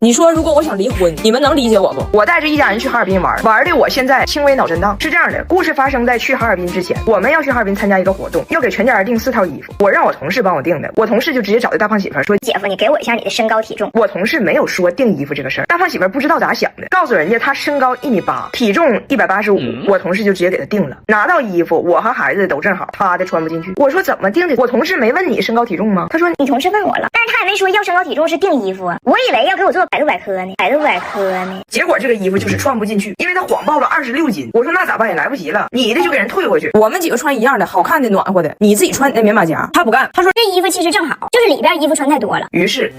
你说如果我想离婚，你们能理解我不？我带着一家人去哈尔滨玩，玩的我现在轻微脑震荡。是这样的，故事发生在去哈尔滨之前，我们要去哈尔滨参加一个活动，要给全家人订4套衣服。我让我同事帮我订的，我同事就直接找的大胖媳妇说：“姐夫，你给我一下你的身高体重。”我同事没有说订衣服这个事儿，大胖媳妇不知道咋想的，告诉人家她身高1.8米，体重185，我同事就直接给她订了。拿到衣服，我和孩子都正好，她的穿不进去。我说怎么订的？我同事没问你身高体重吗？他说你同事问我了，但是他也没说要身高体重是订衣服啊，我以为要给我做百度百科呢，结果这个衣服就是穿不进去，因为他谎报了26斤。我说那咋办也来不及了，你的就给人退回去。我们几个穿一样的，好看的、暖和的，你自己穿你的棉马甲。他不干，他说这衣服其实正好，就是里边衣服穿太多了。于是。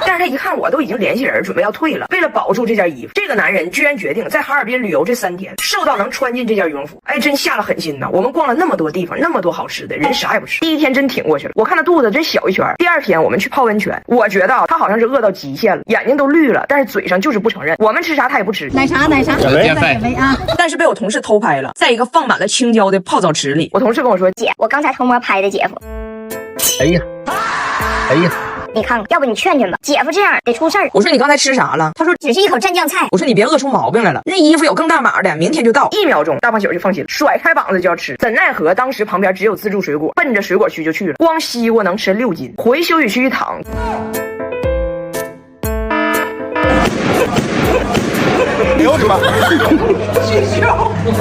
但是他一看我都已经联系人准备要退了，为了保住这件衣服，这个男人居然决定在哈尔滨旅游这3天，瘦到能穿进这件羽绒服。哎，真下了狠心呐！我们逛了那么多地方，那么多好吃的，人啥也不吃。第1天真挺过去了，我看他肚子真小一圈。第2天我们去泡温泉，我觉得他好像是饿到极限了，眼睛都绿了，但是嘴上就是不承认。我们吃啥他也不吃。奶茶，减肥啊！但是被我同事偷拍了，在一个放满了青椒的泡澡池里。我同事跟我说：“姐，我刚才偷摸拍的姐夫。”哎呀，你看看，要不你劝劝吧，姐夫这样得出事儿。我说你刚才吃啥了？他说只是一口蘸酱菜。我说你别饿出毛病来了，那衣服有更大码的，明天就到。1秒钟，大胖媳妇就放心了，甩开膀子就要吃。怎奈何当时旁边只有自助水果，奔着水果区就去了。光西瓜能吃6斤，回休息区一躺。留着吧。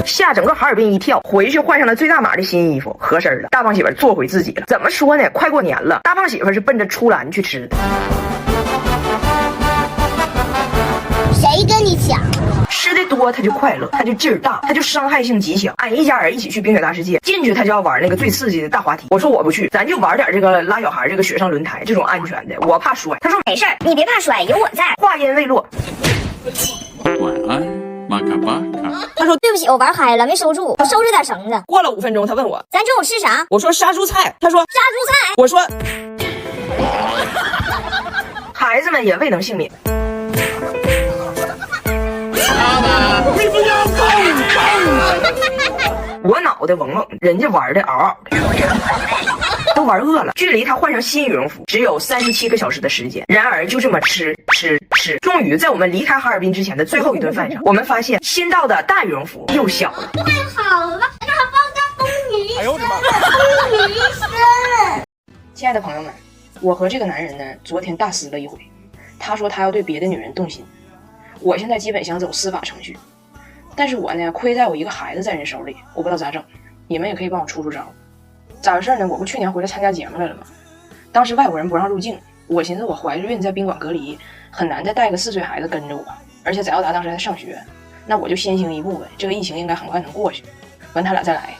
吓整个哈尔滨一跳，回去换上了最大码的新衣服，合身了。大胖媳妇做回自己了。怎么说呢？快过年了，大胖媳妇是奔着出栏去吃的。谁跟你抢？吃的多他就快乐，他就劲儿大，他就伤害性极强。俺一家人一起去冰雪大世界，进去他就要玩那个最刺激的大滑梯。我说我不去，咱就玩点这个拉小孩这个雪上轮胎这种安全的，我怕摔。他说没事儿，你别怕摔，有我在。话音未落，晚安，玛卡巴卡。他说对不起，我玩嗨了，没收住，我收着点绳子。过了5分钟，他问我咱中午吃啥？我说杀猪菜。他说杀猪菜。我说孩子们也未能幸免。我脑袋嗡嗡，人家玩的嗷嗷的，都玩饿了。距离他换上新羽绒服只有37个小时的时间，然而就这么吃，终于在我们离开哈尔滨之前的最后一顿饭上，我们发现新到的大羽绒服又小了。太好了，让他帮他风女。哎呦我的妈！风女生。亲爱的朋友们，我和这个男人呢，昨天大撕了一回。他说他要对别的女人动心，我现在基本想走司法程序。但是我呢，亏在我一个孩子在人手里，我不知道咋整，你们也可以帮我出招。咋回事呢？我不去年回来参加节目来了吗？当时外国人不让入境，我寻思我怀着孕在宾馆隔离，很难再带个4岁孩子跟着我，而且翟耀达当时还在上学，那我就先行一步呗，这个疫情应该很快能过去，完他俩再来。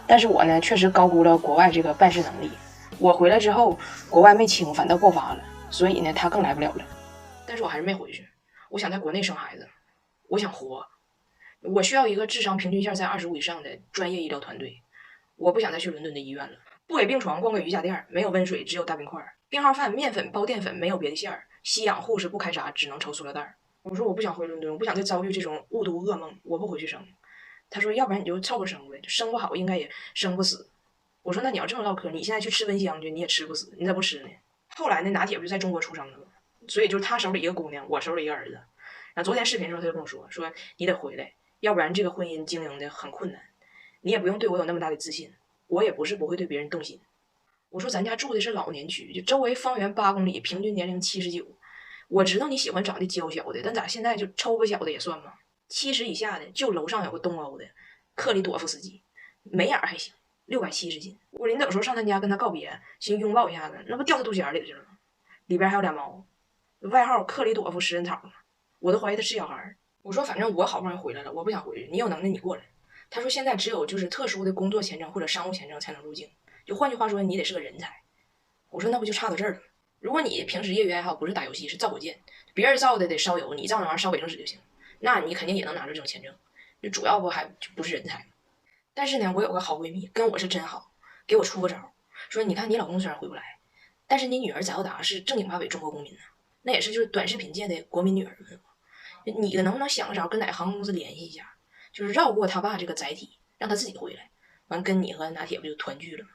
但是我呢，确实高估了国外这个办事能力，我回来之后，国外没清，反倒爆发了，所以呢，他更来不了了。但是我还是没回去，我想在国内生孩子，我想活。我需要一个智商平均线在25以上的专业医疗团队，我不想再去伦敦的医院了。不给病床逛个瑜伽垫，没有温水，只有大冰块。病号饭面粉包淀粉，没有别的馅儿。吸氧护士不开闸，只能抽塑料袋。我说我不想回伦敦，我不想再遭遇这种雾都噩梦，我不回去生。他说要不然你就凑合生呗，生不好应该也生不死。我说那你要这么唠嗑，你现在去吃温香去，你也吃不死，你咋不吃呢？后来那拿铁不就在中国出生的吗？所以就是他手里一个姑娘，我手里一个儿子。然后昨天视频的时候他就跟我说你得回来。要不然这个婚姻经营的很困难，你也不用对我有那么大的自信，我也不是不会对别人动心。我说咱家住的是老年区，就周围方圆8公里，平均年龄79。我知道你喜欢长得娇小的，但咋现在就抽不小的也算吗？70以下的，就楼上有个东欧的克里朵夫斯基，眉眼还行，670斤。我临走时候上他家跟他告别，寻拥抱一下子，那不掉他肚脐里去了吗？里边还有俩猫，外号克里朵夫食人草，我都怀疑他是小孩。我说反正我好不容易回来了，我不想回去，你有能耐你过来。他说现在只有就是特殊的工作签证或者商务签证才能入境，就换句话说你得是个人才。我说那不就差到这儿了？如果你平时业余爱好不是打游戏是造火箭，别人造的得烧油，你造那玩意儿烧卫生纸就行，那你肯定也能拿着这种签证，就主要不还就不是人才。但是呢，我有个好闺蜜跟我是真好，给我出个招，说你看你老公虽然回不来，但是你女儿翟耀达是正经八百中国公民呢，那也是就是短视频界的国民女儿们。你能不能想个招跟哪个航空公司联系一下，就是绕过他爸这个载体，让他自己回来，完跟你和拿铁不就团聚了吗？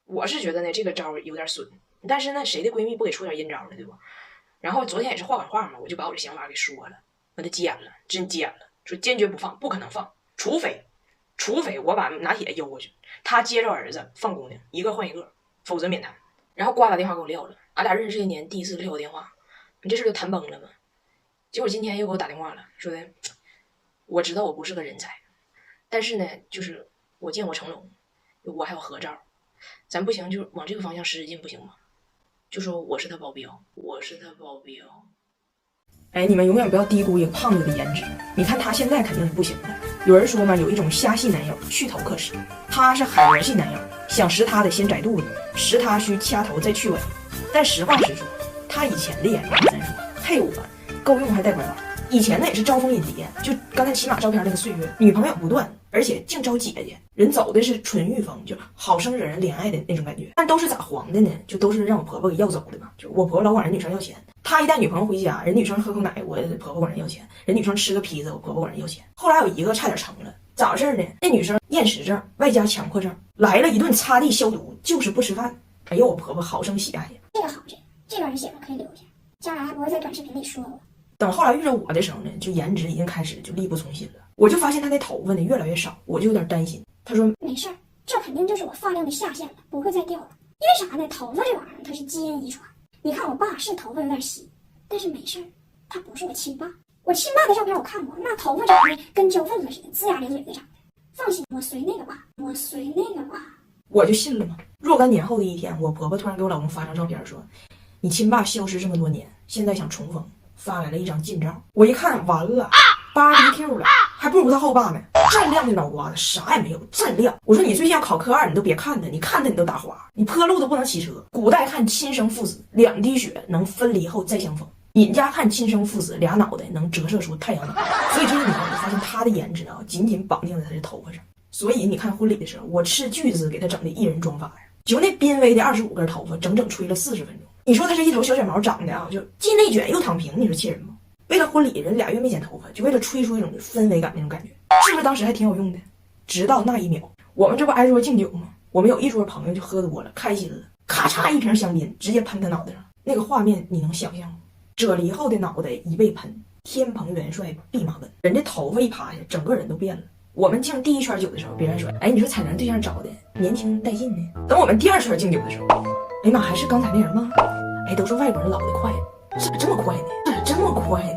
我是觉得呢这个招有点损，但是呢谁的闺蜜不给出点阴招呢，对不？然后昨天也是话赶话嘛，我就把我的想法给说了，把他急眼了，真急眼了，说坚决不放，不可能放，除非我把拿铁邮过去，他接着儿子放姑娘，一个换一个，否则免谈。然后呱打电话给我撂了，俺俩认识这些年第一次撂我电话，你这事就谈崩了吗？结果今天又给我打电话了，说的我知道我不是个人才，但是呢，就是我见过成龙，我还有合照，咱不行就往这个方向使劲，不行吗？就说我是他保镖，我是他保镖。哎，你们永远不要低估一个胖子的颜值。你看他现在肯定是不行的。有人说嘛，有一种虾系男友，去头可食。他是海螺系男友，想食他得先宰肚子，食他需掐头再去尾。但实话实说，他以前的颜值咱说，嘿我够用还带拐弯。以前呢也是招蜂引蝶，就刚才骑马照片那个岁月，女朋友不断，而且净招姐姐，人走的是纯欲风，就好生惹人怜爱的那种感觉。但都是咋黄的呢？就都是让我婆婆给要走的嘛。就我婆婆老管人女生要钱，她一带女朋友回家，人女生喝口奶，我婆婆管人要钱；人女生吃个披萨，我婆婆管人要钱。后来有一个差点成了，咋回事呢？那女生厌食症外加强迫症，来了一顿擦地消毒，就是不吃饭。哎呦，我婆婆好生喜爱呀。这个好着，这段写了可以留下，将来还不会在短视频里说我。等后来遇着我的时候呢，就颜值已经开始就力不从心了。我就发现她的头发呢越来越少，我就有点担心。她说没事儿，这肯定就是我发量的下限了，不会再掉了。因为啥呢？头发这玩意儿它是基因遗传。你看我爸是头发有点稀，但是没事儿，他不是我亲爸。我亲爸的照片我看过，那头发长得跟胶份子似的，龇牙咧嘴的长的。放心，我随那个吧，我随那个吧。我就信了嘛。若干年后的一天，我婆婆突然给我老公发张照片说，你亲爸消失这么多年，现在想重逢，发来了一张近照。我一看完了，BBQ 了，还不如他后爸呢。锃亮的脑瓜子，啥也没有，锃亮。我说你最近要考科2，你都别看他，你看他你都打滑，你坡路都不能骑车。古代看亲生父子2滴血能分离后再相逢，尹家看亲生父子俩脑袋能折射出太阳能。所以这一年我发现他的颜值啊，紧紧绑定在他的头发上。所以你看婚礼的时候，我斥巨资给他整的一人妆发呀，就那濒危的25根头发，整整吹了40分钟。你说他这一头小卷毛长的啊，就既内卷又躺平，你说气人吗？为了婚礼，人2月没剪头发，就为了吹出一种氛围感那种感觉，是不是当时还挺有用的？直到那一秒，我们这不挨桌敬酒吗？我们有一桌朋友就喝多了，开心了，咔嚓一瓶香槟直接喷他脑袋上，那个画面你能想象吗？啫喱后的脑袋一被喷，天蓬元帅弼马温，人这头发一趴下，整个人都变了。我们敬第一圈酒的时候，别人说，哎，你说彩楠对象找的年轻带劲呢。等我们第2圈敬酒的时候，哎妈，还是刚才那人吗？哎，都说外国人老得快，咋这么快呢？咋这么快呢？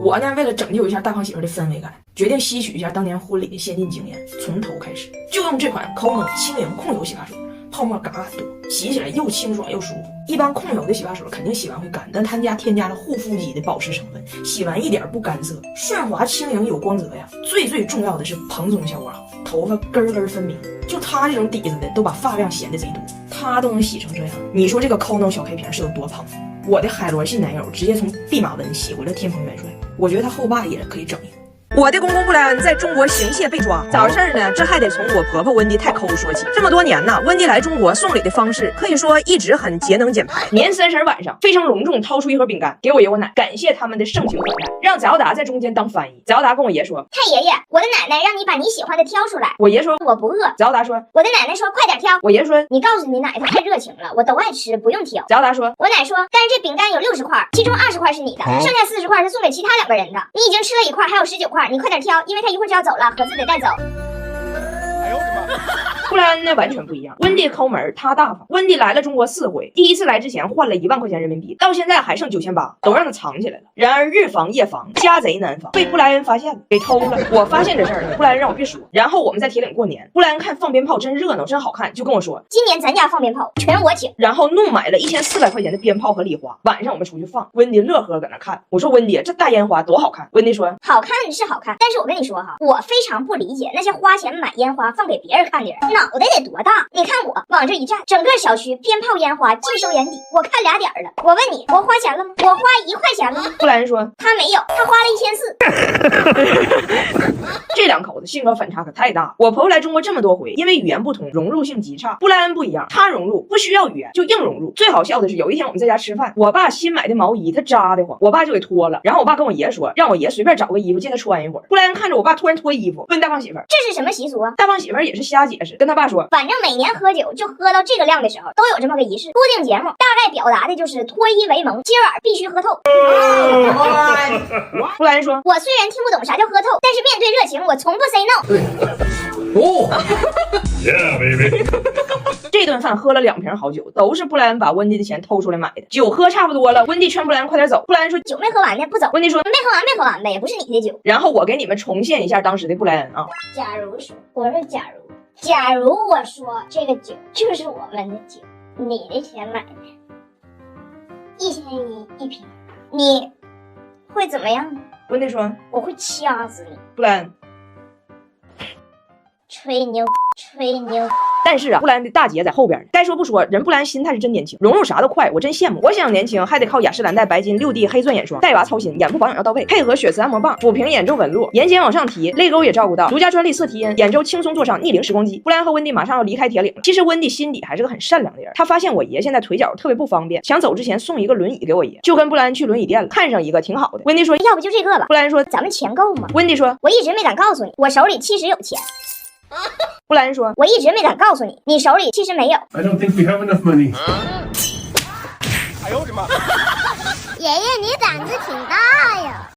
我呢，为了拯救一下大胖媳妇的氛围感，决定吸取一下当年婚礼的先进经验，从头开始，就用这款KONO轻盈控油洗发水，泡沫嘎嘎多，洗起来又清爽又舒服。一般控油的洗发水肯定洗完会干，但他家添加了护肤级的保湿成分，洗完一点不干涩，顺滑轻盈有光泽呀。最重要的是蓬松效果好，头发根根分明。就他这种底子的，都把发量显得贼多，他都能洗成这样，你说这个 KONO 小黑瓶是有多胖？我的海螺系男友直接从弼马温洗回了天蓬元帅，我觉得他后爸也可以整一个。我的公公布莱恩在中国行窃被抓，咋回事呢？这还得从我婆婆温迪太抠说起。这么多年呢，温迪来中国送礼的方式可以说一直很节能减排。年30晚上，非常隆重掏出一盒饼干给我爷我奶，感谢他们的盛情款待，让早达在中间当翻译。早达跟我爷说：“太爷爷，我的奶奶让你把你喜欢的挑出来。”我爷说：“我不饿。”早达说：“我的奶奶说快点挑。”我爷说：“你告诉你奶，她太热情了，我都爱吃，不用挑。”早达说：“我奶说，但是这饼干有60块，其中20块是你的，剩下40块是送给其他2个人的。你已经吃了1块，还有19块，你快点挑，因为他一会儿就要走了，盒子得带走。”哎呦我的妈！布莱恩呢完全不一样，温迪抠门，他大方。温迪来了中国4回，第一次来之前换了1万块钱人民币，到现在还剩9800，都让他藏起来了。然而日防夜防，家贼难防，被布莱恩发现了，给偷了。我发现这事儿呢，布莱恩让我别说。然后我们在铁岭过年，布莱恩看放鞭炮真热闹，真好看，就跟我说，今年咱家放鞭炮全我请。然后怒买了1400块钱的鞭炮和礼花，晚上我们出去放。温迪乐呵搁那看，我说温迪这大烟花多好看。温迪说好看是好看，但是我跟你说哈，我非常不理解那些花钱买烟花放给别人看的人脑袋得多大。你看我往这一站，整个小区鞭炮烟花尽收眼底，我看2点了。我问你，我花钱了吗？我花1块钱了吗？布莱恩说他没有，他花了1400。这两口子性格反差可太大。我婆婆来中国这么多回，因为语言不通，融入性极差。布莱恩不一样，他融入不需要语言就硬融入。最好笑的是，有一天我们在家吃饭，我爸新买的毛衣他扎得慌，我爸就给脱了。然后我爸跟我爷说，让我爷随便找个衣服借他穿一会儿。布莱恩看着我爸突然脱衣服，问大胖媳妇儿：“这是什么习俗啊？”大胖媳妇儿也是瞎解释，跟他爸说：“反正每年喝酒就喝到这个量的时候，都有这么个仪式，固定节目，大概表达的就是脱衣为盟，今晚必须喝透。”布莱恩说：“我虽然听不懂啥叫喝透，但是面对热情，我从不 say no。Yeah, baby. 这顿饭喝了2瓶好酒，都是布莱恩把温蒂的钱偷出来买的。酒喝差不多了，温蒂劝布莱恩快点走。布莱恩说：“酒没喝完呢，不走。”温蒂说：“没喝完呗，不是你的酒。”然后我给你们重现一下当时的布莱恩啊。假如说，我说假如我说这个酒就是我们的酒，你的钱买的，1100一瓶，你会怎么样呢？温蒂说：“我会掐死你。”布莱恩。吹牛。但是啊，布莱恩的大姐在后边呢。该说不说，人布莱恩心态是真年轻，融入啥都快，我真羡慕。我想年轻还得靠雅诗兰黛白金6D 黑钻眼霜，带娃操心，眼部保养要到位，配合血丝按摩棒抚平眼周纹路，眼睑往上提，泪沟也照顾到，独家专利色提因，眼周轻松坐上逆龄时光机。布莱恩和温蒂马上要离开铁岭了。其实温蒂心底还是个很善良的人，他发现我爷现在腿脚特别不方便，想走之前送一个轮椅给我爷，就跟布莱恩去轮椅店了，看上一个挺好的。温蒂说：“要不就这个吧。”布莱恩说：“咱们钱够吗？”温蒂说：“我一直没敢告诉你，我手里其实有钱。”布莱恩说：“我一直没敢告诉你，你手里其实没有。” I don't think we have enough money. 爷爷，你胆子挺大呀。